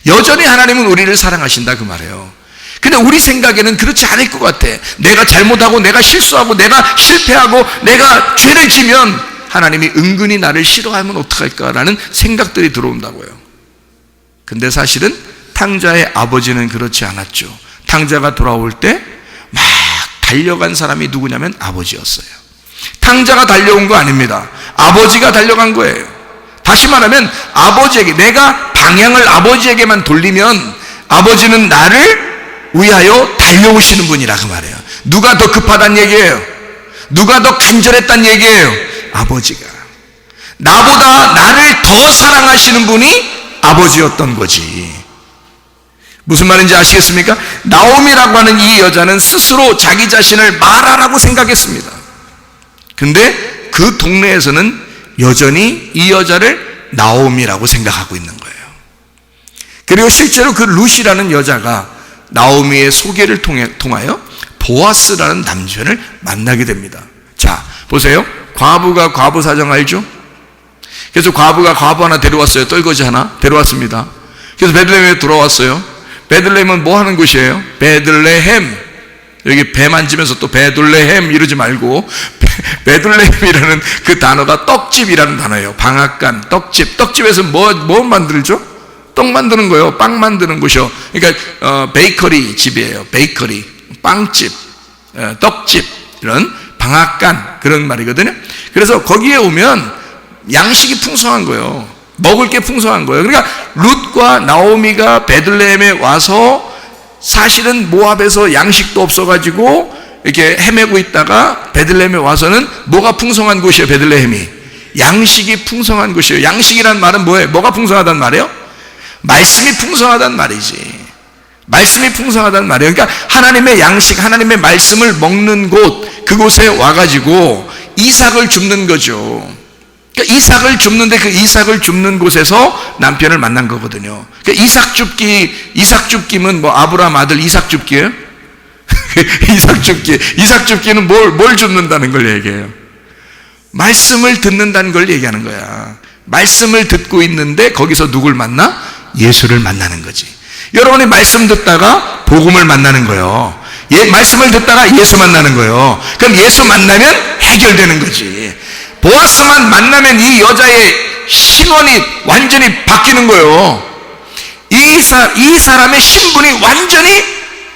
여전히 하나님은 우리를 사랑하신다 그 말이에요. 근데 우리 생각에는 그렇지 않을 것 같아. 내가 잘못하고 내가 실수하고 내가 실패하고 내가 죄를 지면 하나님이 은근히 나를 싫어하면 어떡할까라는 생각들이 들어온다고요. 근데 사실은 탕자의 아버지는 그렇지 않았죠. 탕자가 돌아올 때 막 달려간 사람이 누구냐면 아버지였어요. 탕자가 달려온 거 아닙니다. 아버지가 달려간 거예요. 다시 말하면 아버지에게, 내가 방향을 아버지에게만 돌리면 아버지는 나를 위하여 달려오시는 분이라 그 말이에요. 누가 더 급하단 얘기예요? 누가 더 간절했단 얘기예요? 아버지가. 나보다 나를 더 사랑하시는 분이 아버지였던 거지. 무슨 말인지 아시겠습니까? 나오미라고 하는 이 여자는 스스로 자기 자신을 마라라고 생각했습니다. 근데 그 동네에서는 여전히 이 여자를 나오미라고 생각하고 있는 거예요. 그리고 실제로 그 룻이라는 여자가 나오미의 소개를 통하여 보아스라는 남편을 만나게 됩니다. 자, 보세요. 과부가 과부 사정 알죠? 그래서 과부가 과부 하나 데려왔어요. 떨거지 하나 데려왔습니다. 그래서 베들레헴에 돌아왔어요. 베들레헴은 뭐 하는 곳이에요? 베들레헴. 여기 배 만지면서 또 베들레헴 이러지 말고 베들레헴이라는 그 단어가 떡집이라는 단어예요. 방앗간, 떡집. 떡집에서 뭐 만들죠? 떡 만드는 거예요. 빵 만드는 곳이요. 그러니까 베이커리 집이에요. 베이커리, 빵집, 떡집, 이런 방앗간 그런 말이거든요. 그래서 거기에 오면 양식이 풍성한 거예요. 먹을 게 풍성한 거예요. 그러니까 룻과 나오미가 베들레헴에 와서 사실은 모압에서 양식도 없어가지고 이렇게 헤매고 있다가 베들레헴에 와서는 뭐가 풍성한 곳이에요? 베들레헴이 양식이 풍성한 곳이에요. 양식이란 말은 뭐예요? 뭐가 풍성하단 말이에요? 말씀이 풍성하단 말이지. 말씀이 풍성하단 말이에요. 그러니까 하나님의 양식, 하나님의 말씀을 먹는 곳, 그곳에 와가지고 이삭을 줍는 거죠. 그러니까 이삭을 줍는데 그 이삭을 줍는 곳에서 남편을 만난 거거든요. 그러니까 이삭 줍기면 뭐 아브라함 아들 이삭 줍기예요? 이삭 줍기는 뭘 줍는다는 걸 얘기해요. 말씀을 듣는다는 걸 얘기하는 거야. 말씀을 듣고 있는데 거기서 누굴 만나? 예수를 만나는 거지. 여러분이 말씀 듣다가 복음을 만나는 거예요. 말씀을 듣다가 예수 만나는 거예요. 그럼 예수 만나면 해결되는 거지. 보아스만 만나면 이 여자의 신원이 완전히 바뀌는 거예요. 이 사람의 신분이 완전히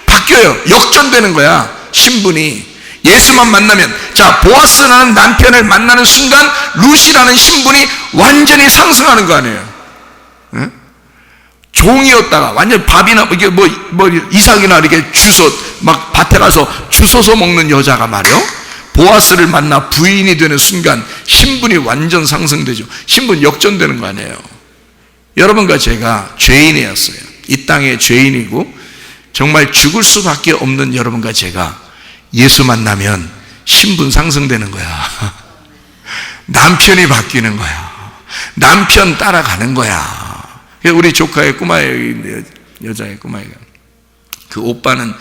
바뀌어요. 역전되는 거야. 신분이. 예수만 만나면, 자, 보아스라는 남편을 만나는 순간 룻이라는 신분이 완전히 상승하는 거 아니에요. 응? 종이었다가 완전 밥이나 이게 뭐 이삭이나 이렇게 막 밭에 가서 주워서 먹는 여자가 말이요. 보아스를 만나 부인이 되는 순간 신분이 완전 상승되죠. 신분 역전되는 거 아니에요. 여러분과 제가 죄인이었어요. 이 땅의 죄인이고 정말 죽을 수밖에 없는 여러분과 제가 예수 만나면 신분 상승되는 거야. 남편이 바뀌는 거야. 남편 따라가는 거야. 우리 조카의 꼬마애, 여자의 꼬마애가, 그 오빠는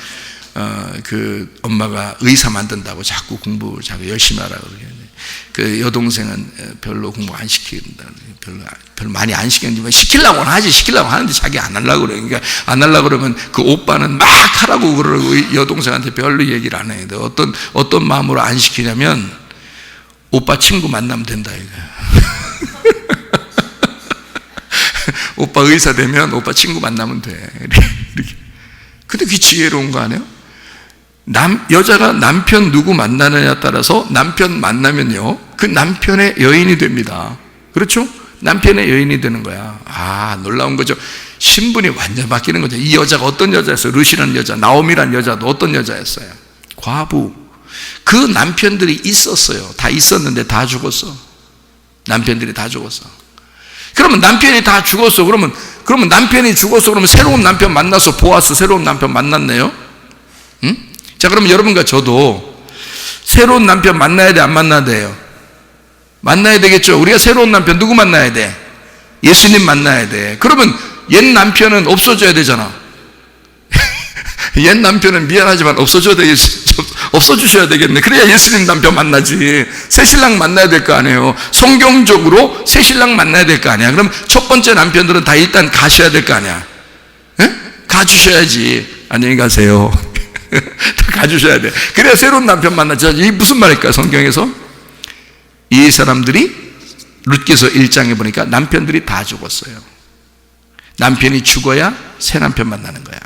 그 엄마가 의사 만든다고 자꾸 공부 자꾸 열심히 하라고 그러는데 그 여동생은 별로 공부 안 시킨다. 별로 많이 안 시켰는데 시키려고는 하지. 시키려고 하는데 자기 안 하려고 그래. 그러니까 안 하려고 그러면 그 오빠는 막 하라고 그러고 여동생한테 별로 얘기를 안 해요. 어떤 마음으로 안 시키냐면 오빠 친구 만나면 된다 이거야. 오빠 의사 되면 오빠 친구 만나면 돼. 이렇게. 근데 그게 지혜로운 거 아니에요? 여자가 남편 누구 만나느냐에 따라서 남편 만나면요, 그 남편의 여인이 됩니다. 그렇죠? 남편의 여인이 되는 거야. 아, 놀라운 거죠. 신분이 완전 바뀌는 거죠. 이 여자가 어떤 여자였어요? 룻이라는 여자, 나오미라는 여자도 어떤 여자였어요? 과부. 그 남편들이 있었어요. 다 있었는데 다 죽었어. 남편들이 다 죽었어. 그러면 남편이 다 죽었어. 그러면 남편이 죽었어. 그러면 새로운 남편 만나서 보아스 새로운 남편 만났네요. 응? 자, 그러면 여러분과 저도 새로운 남편 만나야 돼, 안 만나야 돼요? 만나야 되겠죠. 우리가 새로운 남편 누구 만나야 돼? 예수님 만나야 돼. 그러면 옛 남편은 없어져야 되잖아. 옛 남편은 미안하지만 없어주셔야 되겠네. 그래야 예수님 남편 만나지. 새신랑 만나야 될 거 아니에요. 성경적으로 새신랑 만나야 될 거 아니야. 그럼 첫 번째 남편들은 다 일단 가셔야 될 거 아니야. 에? 가주셔야지. 안녕히 가세요. 다 가주셔야 돼. 그래야 새로운 남편 만나죠. 이게 무슨 말일까요? 성경에서 이 사람들이 룻기서 1장에 보니까 남편들이 다 죽었어요. 남편이 죽어야 새 남편 만나는 거야.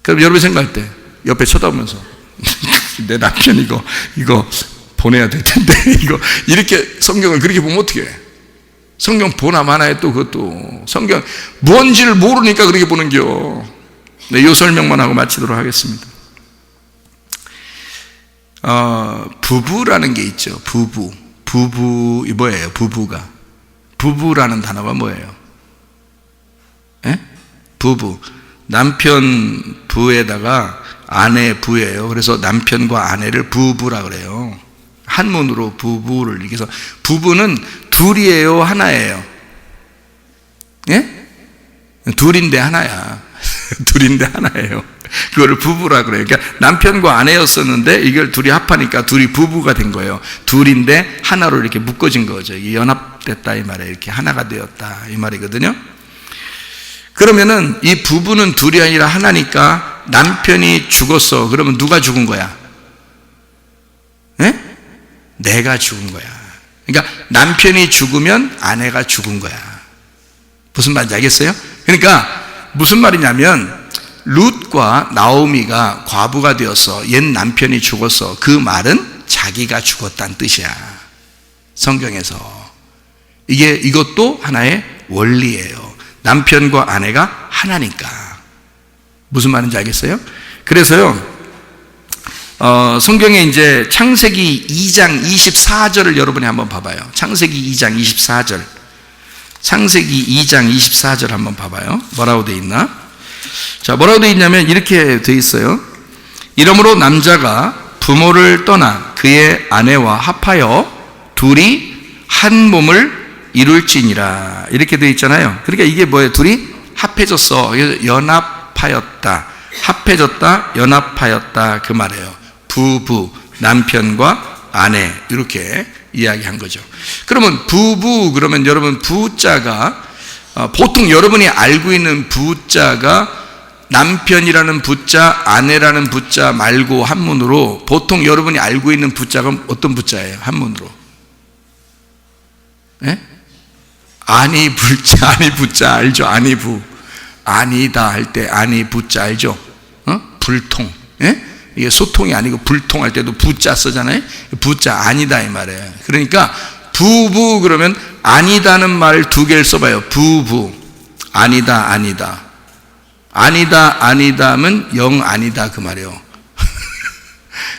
그럼 여러분 생각할 때 옆에 쳐다보면서 내 남편 이거 보내야 될 텐데 이거 이렇게 성경을 그렇게 보면 어떻게 해? 성경 보나 마나에 또 그것도 성경 뭔지를 모르니까 그렇게 보는겨. 네, 이 설명만 하고 마치도록 하겠습니다. 부부라는 게 있죠. 부부 뭐예요? 부부라는 단어가 뭐예요? 예? 부부. 남편 부에다가 아내 부예요. 그래서 남편과 아내를 부부라 그래요. 한문으로 부부를 이렇게 해서, 부부는 둘이에요, 하나예요? 예? 둘인데 하나야. 둘인데 하나예요. 그거를 부부라 그래요. 그러니까 남편과 아내였었는데 이걸 둘이 합하니까 둘이 부부가 된 거예요. 둘인데 하나로 이렇게 묶어진 거죠. 이게 연합됐다 이 말이에요. 이렇게 하나가 되었다 이 말이거든요. 그러면은 이 부부는 둘이 아니라 하나니까 남편이 죽었어. 그러면 누가 죽은 거야? 예? 내가 죽은 거야. 그러니까 남편이 죽으면 아내가 죽은 거야. 무슨 말인지 알겠어요? 그러니까 무슨 말이냐면, 룻과 나오미가 과부가 되었어. 옛 남편이 죽었어. 그 말은 자기가 죽었다는 뜻이야. 성경에서. 이것도 하나의 원리예요. 남편과 아내가 하나니까. 무슨 말인지 알겠어요? 그래서요, 성경에 이제 창세기 2장 24절을 여러분이 한번 봐봐요. 창세기 2장 24절. 창세기 2장 24절 한번 봐봐요. 뭐라고 돼 있나? 자, 뭐라고 돼 있냐면 이렇게 돼 있어요. 이러므로 남자가 부모를 떠나 그의 아내와 합하여 둘이 한 몸을 이룰지니라. 이렇게 돼 있잖아요. 그러니까 이게 뭐예요? 둘이 합해졌어. 연합하였다. 합해졌다. 연합하였다. 그 말이에요. 부부, 남편과 아내, 이렇게 이야기한 거죠. 그러면 부부, 그러면 여러분 부자가, 보통 여러분이 알고 있는 부자가 남편이라는 부자, 아내라는 부자 말고 한문으로 보통 여러분이 알고 있는 부자가 어떤 부자예요? 한문으로. 예? 아니 부자 알죠? 아니부. 아니다 할 때 아니 부자 알죠? 불통. 예? 이게 소통이 아니고 불통할 때도 부자 쓰잖아요. 부자 아니다 이 말이에요. 그러니까 부부 그러면 아니다는 말 두 개를 써봐요. 부부. 아니다 아니다면 영 아니다 그 말이에요.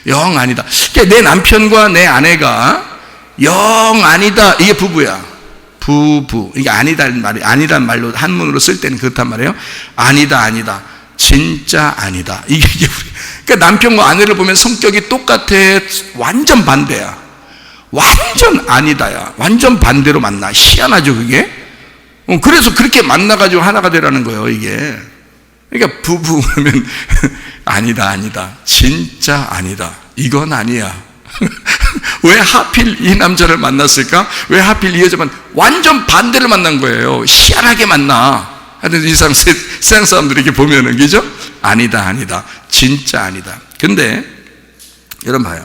영 아니다. 그러니까 내 남편과 내 아내가 영 아니다, 이게 부부야. 부부. 이게 아니다는 말로 한문으로 쓸 때는 그렇단 말이에요. 아니다 진짜 아니다. 이게 그러니까 남편과 아내를 보면 성격이 똑같아. 완전 반대야. 완전 아니다야. 완전 반대로 만나. 희한하죠 그게? 그래서 그렇게 만나가지고 하나가 되라는 거예요 이게. 그러니까 부부 하면 아니다 진짜 아니다, 이건 아니야. 왜 하필 이 남자를 만났을까? 왜 하필 이 여자만 완전 반대를 만난 거예요. 희한하게 만나. 하여튼 이 세상 사람들이 이렇게 보면은, 그죠? 아니다 진짜 아니다. 근데 여러분 봐요,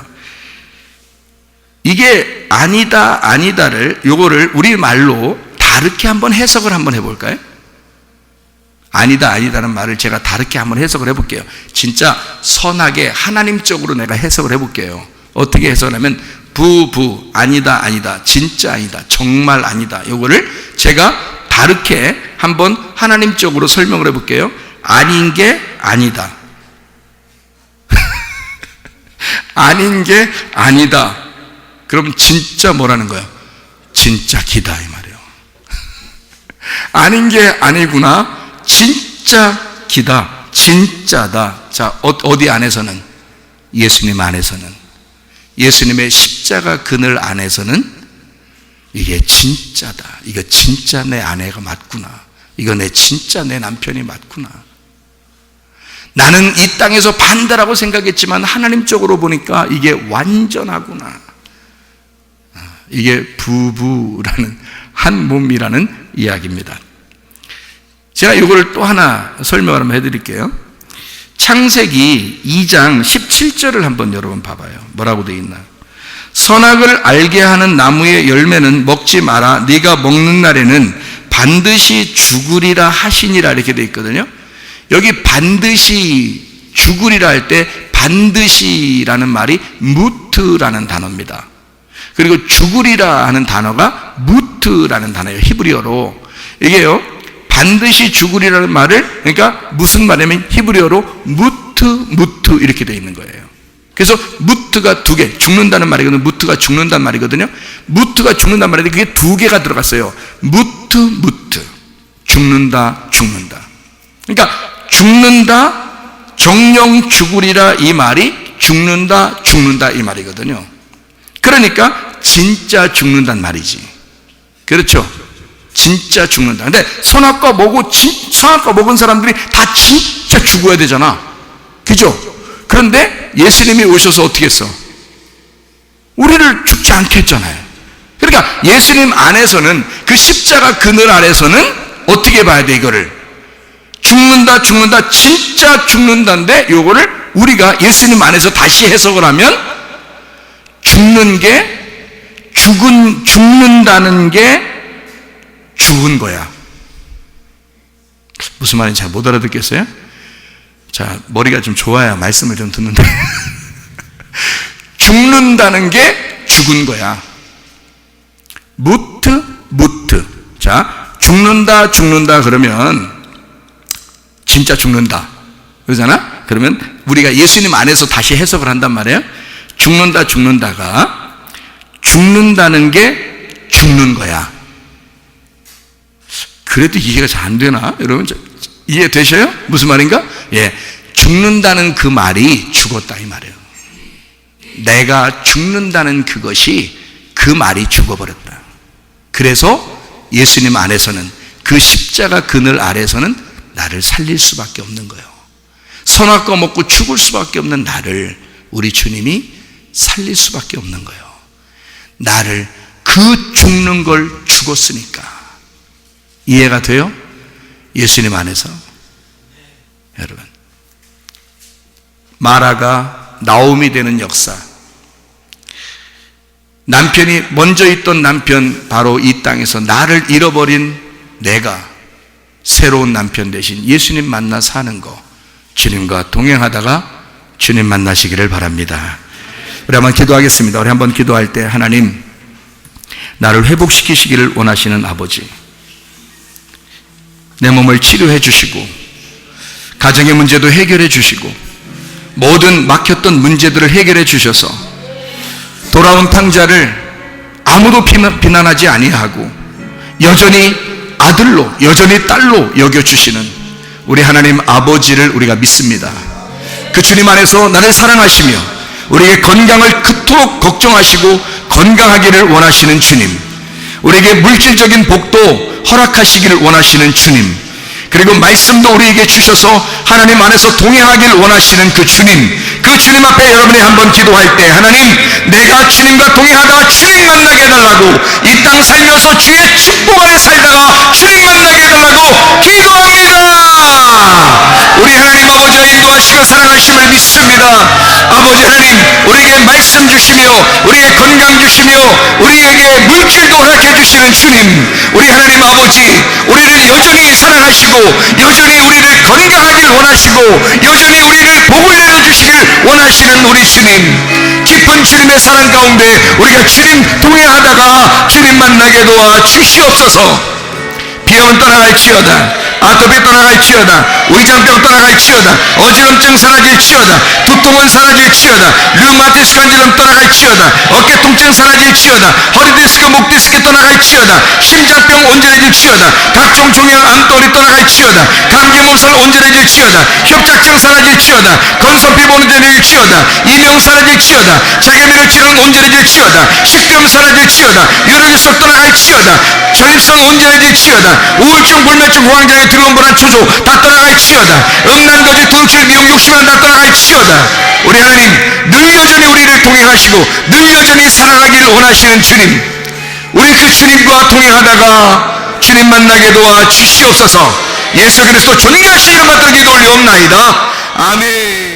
이게 아니다를 요거를 우리 말로 다르게 한번 해석을 한번 해볼까요? 아니다는 말을 제가 다르게 한번 해석을 해볼게요. 진짜 선하게 하나님적으로 내가 해석을 해볼게요. 어떻게 해석하냐면, 부부 아니다 진짜 아니다 정말 아니다, 요거를 제가 다르게 한번 하나님적으로 설명을 해볼게요. 아닌 게 아니다. 아닌 게 아니다. 그럼 진짜 뭐라는 거야? 진짜 기다 이 말이에요. 아닌 게 아니구나. 진짜 기다. 진짜다. 자, 어디 안에서는? 예수님 안에서는. 예수님의 십자가 그늘 안에서는 이게 진짜다. 이거 진짜 내 아내가 맞구나. 이거 진짜 내 남편이 맞구나. 나는 이 땅에서 반대라고 생각했지만 하나님적으로 보니까 이게 완전하구나. 이게 부부라는, 한 몸이라는 이야기입니다. 제가 이걸 또 하나 설명을 한번 해드릴게요. 창세기 2장 17절을 한번 여러분 봐봐요. 뭐라고 되어 있나? 선악을 알게 하는 나무의 열매는 먹지 마라. 네가 먹는 날에는 반드시 죽으리라 하시니라, 이렇게 되어 있거든요. 여기 반드시 죽으리라 할 때 반드시라는 말이 무트라는 단어입니다. 그리고 죽으리라 하는 단어가 무트라는 단어예요. 히브리어로. 이게요, 반드시 죽으리라는 말을, 그러니까 무슨 말이냐면 히브리어로 무트 이렇게 되어 있는 거예요. 그래서 무트가 두 개, 죽는다는 말이거든요. 무트가 죽는다는 말이거든요. 무트가 죽는다는 말인데 그게 두 개가 들어갔어요. 무트 죽는다. 그러니까 죽는다, 정령 죽으리라 이 말이 죽는다 이 말이거든요. 그러니까 진짜 죽는다는 말이지. 그렇죠? 진짜 죽는다. 근데 선악과 먹은 사람들이 다 진짜 죽어야 되잖아. 그죠? 그런데 예수님이 오셔서 어떻게 했어? 우리를 죽지 않게 했잖아요. 그러니까 예수님 안에서는, 그 십자가 그늘 아래서는 어떻게 봐야 돼? 이거를 죽는다, 진짜 죽는다인데, 요거를 우리가 예수님 안에서 다시 해석을 하면 죽는다는 게 죽은 거야. 무슨 말인지 잘 못 알아듣겠어요? 자, 머리가 좀 좋아야 말씀을 좀 듣는데 죽는다는 게 죽은 거야. 무트. 자, 죽는다 그러면 진짜 죽는다 그러잖아? 그러면 우리가 예수님 안에서 다시 해석을 한단 말이에요. 죽는다가 죽는다는 게 죽는 거야. 그래도 이해가 잘 안 되나? 여러분 이해되셔요? 무슨 말인가? 예, 죽는다는 그 말이 죽었다 이 말이에요. 내가 죽는다는 그것이, 그 말이 죽어버렸다. 그래서 예수님 안에서는, 그 십자가 그늘 아래서는 나를 살릴 수밖에 없는 거예요. 선악과 먹고 죽을 수밖에 없는 나를 우리 주님이 살릴 수밖에 없는 거예요. 나를, 그 죽는 걸 죽었으니까. 이해가 돼요? 예수님 안에서. 여러분, 마라가 나옴이 되는 역사. 남편이, 먼저 있던 남편, 바로 이 땅에서 나를 잃어버린 내가 새로운 남편 대신 예수님 만나 사는 거, 주님과 동행하다가 주님 만나시기를 바랍니다. 우리 한번 기도하겠습니다. 우리 한번 기도할 때, 하나님, 나를 회복시키시기를 원하시는 아버지, 내 몸을 치료해 주시고 가정의 문제도 해결해 주시고 모든 막혔던 문제들을 해결해 주셔서 돌아온 탕자를 아무도 비난하지 아니하고 여전히 아들로, 여전히 딸로 여겨주시는 우리 하나님 아버지를 우리가 믿습니다. 그 주님 안에서 나를 사랑하시며 우리의 건강을 그토록 걱정하시고 건강하기를 원하시는 주님, 우리에게 물질적인 복도 허락하시기를 원하시는 주님, 그리고 말씀도 우리에게 주셔서 하나님 안에서 동행하기를 원하시는 그 주님 앞에 여러분이 한번 기도할 때, 하나님, 내가 주님과 동행하다가 주님 만나게 해달라고, 이 땅 살면서 주의 축복 안에 살다가 주님 만나게 해달라고 기도합니다. 우리 하나님 아버지가 인도하시고 사랑하심을 믿습니다. 아버지 하나님, 우리에게 말씀 주시며 우리에게 건강 주시며 우리에게 물질도 허락해 주시는 주님, 우리 하나님 아버지, 우리를 여전히 사랑하시고 여전히 우리를 건강하길 원하시고 여전히 우리를 복을 내려주시길 원하시는 우리 주님, 깊은 주님의 사랑 가운데 우리가 주님 동행하다가 주님 만나게 도와 주시옵소서. 비염은 떠나갈지어다, 아토피 떠나갈지어다, 위장병 떠나갈지어다, 어지럼증 사라질지어다, 두통은 사라질지어다, 류마티스 관절염 떠나갈지어다, 어깨 통증 사라질지어다, 허리디스크 목디스크 떠나갈지어다, 심장병 온전해질지어다, 각종 종양 암돌이 떠나갈지어다, 감기몸살 온전해질지어다, 협착증 사라질지어다, 건선피부 온전해질지어다, 이명 사라질지어다, 자기미를 찌르는 온전해질지어다, 식비염 사라질지어다, 유력일성 떠나갈지어다, 전립선 온전해질지어다, 우울증, 불면증, 공황장애, 두려움, 불안, 초조 다 떠나갈지어다, 음란거지, 돌출, 미용, 욕심은 다 떠나갈지어다. 우리 하나님, 늘 여전히 우리를 동행하시고 늘 여전히 사랑하기를 원하시는 주님, 우리 그 주님과 동행하다가 주님 만나게 도와 주시옵소서. 예수 그리스도 존귀하신 이름 받들어 기도 올리옵나이다. 아멘.